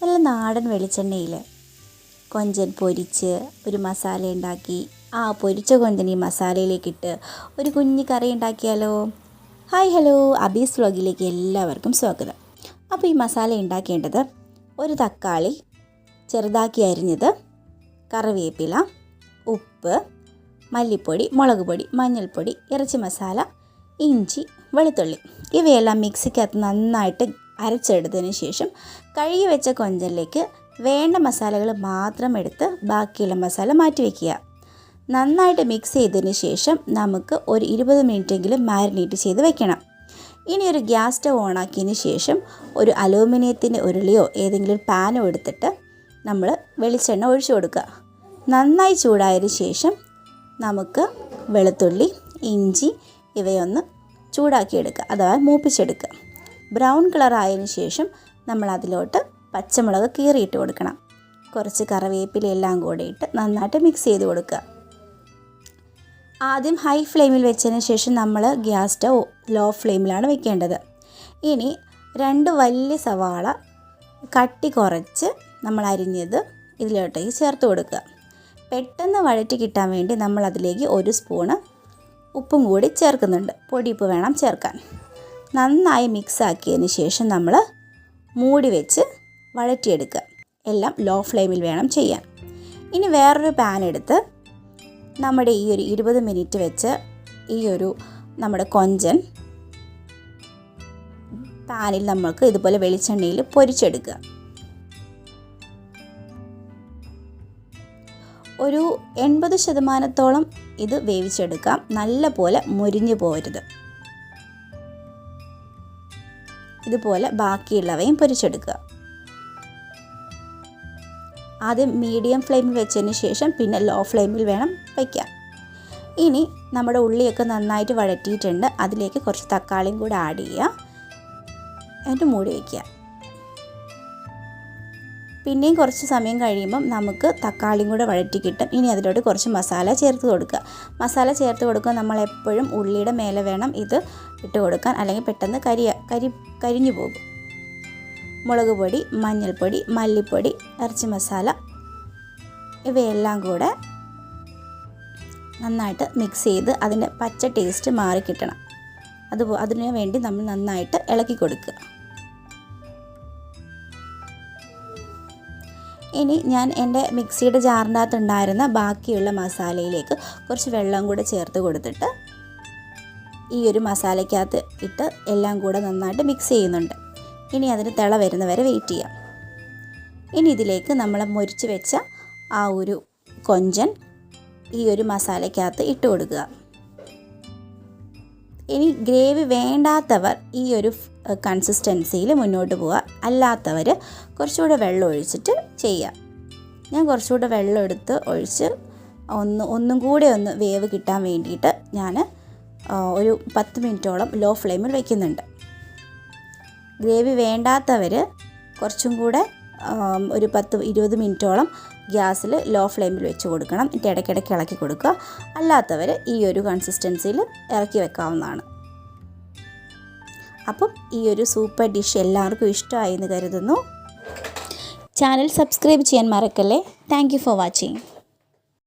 നല്ല നാടൻ വെളിച്ചെണ്ണയിൽ കൊഞ്ചൻ പൊരിച്ച് ഒരു മസാല ഉണ്ടാക്കി ആ പൊരിച്ച കൊഞ്ചൻ ഈ മസാലയിലേക്കിട്ട് ഒരു കുഞ്ഞി കറി ഉണ്ടാക്കിയാലോ? ഹായ് ഹലോ, അബീസ് വ്ലോഗിലേക്ക് എല്ലാവർക്കും സ്വാഗതം. അപ്പോൾ ഈ മസാല ഉണ്ടാക്കേണ്ടത് ഒരു തക്കാളി ചെറുതാക്കി അരിഞ്ഞത്, കറിവേപ്പില, ഉപ്പ്, മല്ലിപ്പൊടി, മുളക് പൊടി, മഞ്ഞൾപ്പൊടി, ഇറച്ചി മസാല, ഇഞ്ചി, വെളുത്തുള്ളി ഇവയെല്ലാം മിക്സിക്കകത്ത് നന്നായിട്ട് അരച്ചെടുത്തതിന് ശേഷം കഴുകി വെച്ച കൊഞ്ചലിലേക്ക് വേണ്ട മസാലകൾ മാത്രം എടുത്ത് ബാക്കിയുള്ള മസാല മാറ്റി വയ്ക്കുക. നന്നായിട്ട് മിക്സ് ചെയ്തതിന് ശേഷം നമുക്ക് ഒരു 20 മിനിറ്റെങ്കിലും മാരിനേറ്റ് ചെയ്ത് വെക്കണം. ഇനി ഒരു ഗ്യാസ് സ്റ്റവ് ഓണാക്കിയതിന് ശേഷം ഒരു അലൂമിനിയത്തിൻ്റെ ഉരുളിയോ ഏതെങ്കിലും ഒരു പാനോ എടുത്തിട്ട് നമ്മൾ വെളിച്ചെണ്ണ ഒഴിച്ചു കൊടുക്കുക. നന്നായി ചൂടായതിന് ശേഷം നമുക്ക് വെളുത്തുള്ളി, ഇഞ്ചി ഇവയൊന്ന് ചൂടാക്കിയെടുക്കുക, അഥവാ മൂപ്പിച്ചെടുക്കുക. ബ്രൗൺ കളർ ആയതിനു ശേഷം നമ്മൾ അതിലോട്ട് പച്ചമുളക് കീറിയിട്ട് കൊടുക്കണം. കുറച്ച് കറിവേപ്പില എല്ലാം കൂടെ ഇട്ട് നന്നായിട്ട് മിക്സ് ചെയ്ത് കൊടുക്കുക. ആദ്യം ഹൈ ഫ്ലെയിമിൽ വെച്ചതിന് ശേഷം നമ്മൾ ഗ്യാസ് സ്റ്റവ് ലോ ഫ്ലെയിമിലാണ് വെക്കേണ്ടത്. ഇനി 2 വലിയ സവാള കട്ടി കുറച്ച് നമ്മൾ അരിഞ്ഞത് ഇതിലോട്ടേക്ക് ചേർത്ത് കൊടുക്കുക. പെട്ടെന്ന് വഴറ്റി കിട്ടാൻ വേണ്ടി നമ്മൾ അതിലേക്ക് 1 സ്പൂണ് ഉപ്പും കൂടി ചേർക്കുന്നുണ്ട്. പൊടിയുപ്പ് വേണം ചേർക്കാൻ. നന്നായി മിക്സ് ആക്കിയതിന് ശേഷം നമ്മൾ മൂടി വെച്ച് വഴറ്റിയെടുക്കുക. എല്ലാം ലോ ഫ്ലെയിമിൽ വേണം ചെയ്യാൻ. ഇനി വേറൊരു പാൻ എടുത്ത് നമ്മുടെ ഈ ഒരു 20 മിനിറ്റ് വെച്ച് നമ്മുടെ കൊഞ്ചൻ പാനിൽ നമുക്ക് ഇതുപോലെ വെളിച്ചെണ്ണയിൽ പൊരിച്ചെടുക്കുക. ഒരു 80% ഇത് വേവിച്ചെടുക്കാം. നല്ല പോലെ മുരിഞ്ഞു പോരുത്. ഇതുപോലെ ബാക്കിയുള്ളവയും പൊരിച്ചെടുക്കുക. ആദ്യം മീഡിയം ഫ്ലെയിമിൽ വെച്ചതിന് ശേഷം പിന്നെ ലോ ഫ്ലെയിമിൽ വേണം വയ്ക്കാൻ. ഇനി നമ്മുടെ ഉള്ളിയൊക്കെ നന്നായിട്ട് വഴറ്റിയിട്ടുണ്ട്. അതിലേക്ക് കുറച്ച് തക്കാളിയും കൂടെ ആഡ് ചെയ്യുക. എന്നിട്ട് മൂടി വയ്ക്കുക. പിന്നെയും കുറച്ച് സമയം കഴിയുമ്പം നമുക്ക് തക്കാളിയും കൂടെ വഴറ്റി കിട്ടും. ഇനി അതിലോട്ട് കുറച്ച് മസാല ചേർത്ത് കൊടുക്കുക. മസാല ചേർത്ത് കൊടുക്കുക നമ്മൾ എപ്പോഴും ഉള്ളിയുടെ മേലെ വേണം ഇത് ഇട്ട് കൊടുക്കാൻ, അല്ലെങ്കിൽ പെട്ടെന്ന് കരിഞ്ഞു പോകും. മുളക് പൊടി, മഞ്ഞൾപ്പൊടി, മല്ലിപ്പൊടി, ഇറച്ചി മസാല ഇവയെല്ലാം കൂടെ നന്നായിട്ട് മിക്സ് ചെയ്ത് അതിൻ്റെ പച്ച ടേസ്റ്റ് മാറിക്കിട്ടണം. അതിനു വേണ്ടി നമ്മൾ നന്നായിട്ട് ഇളക്കി കൊടുക്കുക. ഇനി ഞാൻ എൻ്റെ മിക്സിയുടെ ജാറിൻ്റെ അകത്ത് ഉണ്ടായിരുന്ന ബാക്കിയുള്ള മസാലയിലേക്ക് കുറച്ച് വെള്ളം കൂടെ ചേർത്ത് കൊടുത്തിട്ട് ഈ ഒരു മസാലയ്ക്കകത്ത് ഇട്ട് എല്ലാം കൂടെ നന്നായിട്ട് മിക്സ് ചെയ്യുന്നുണ്ട്. ഇനി അതിന് തിള വരുന്നവരെ വെയിറ്റ് ചെയ്യാം. ഇനി ഇതിലേക്ക് നമ്മൾ മുരിച്ച് വെച്ച ആ ഒരു കൊഞ്ചൻ ഈ ഒരു മസാലയ്ക്കകത്ത് ഇട്ട് കൊടുക്കുക. ഇനി ഗ്രേവി വേണ്ടാത്തവർ ഈ ഒരു കൺസിസ്റ്റൻസിയിൽ മുന്നോട്ട് പോവുക. അല്ലാത്തവർ കുറച്ചുകൂടെ വെള്ളം ഒഴിച്ചിട്ട് ചെയ്യുക. ഞാൻ കുറച്ചുകൂടെ വെള്ളം എടുത്ത് ഒഴിച്ച് ഒന്നും കൂടെ ഒന്ന് വേവ് കിട്ടാൻ വേണ്ടിയിട്ട് ഞാൻ ഒരു 10 മിനിറ്റോളം ലോ ഫ്ലെയിമിൽ വയ്ക്കുന്നുണ്ട്. ഗ്രേവി വേണ്ടാത്തവർ കുറച്ചും കൂടെ ഒരു 10-20 മിനിറ്റോളം ഗ്യാസിൽ ലോ ഫ്ലെയിമിൽ വെച്ച് കൊടുക്കണം. എന്നിട്ട് ഇടയ്ക്കിടയ്ക്ക് ഇളക്കി കൊടുക്കുക. അല്ലാത്തവർ ഈ ഒരു കൺസിസ്റ്റൻസിയിൽ ഇറക്കി വെക്കാവുന്നതാണ്. അപ്പം ഈ ഒരു സൂപ്പർ ഡിഷ് എല്ലാവർക്കും ഇഷ്ടമായി എന്ന് കരുതുന്നു. ചാനൽ സബ്സ്ക്രൈബ് ചെയ്യാൻ മറക്കല്ലേ. Thank you for watching.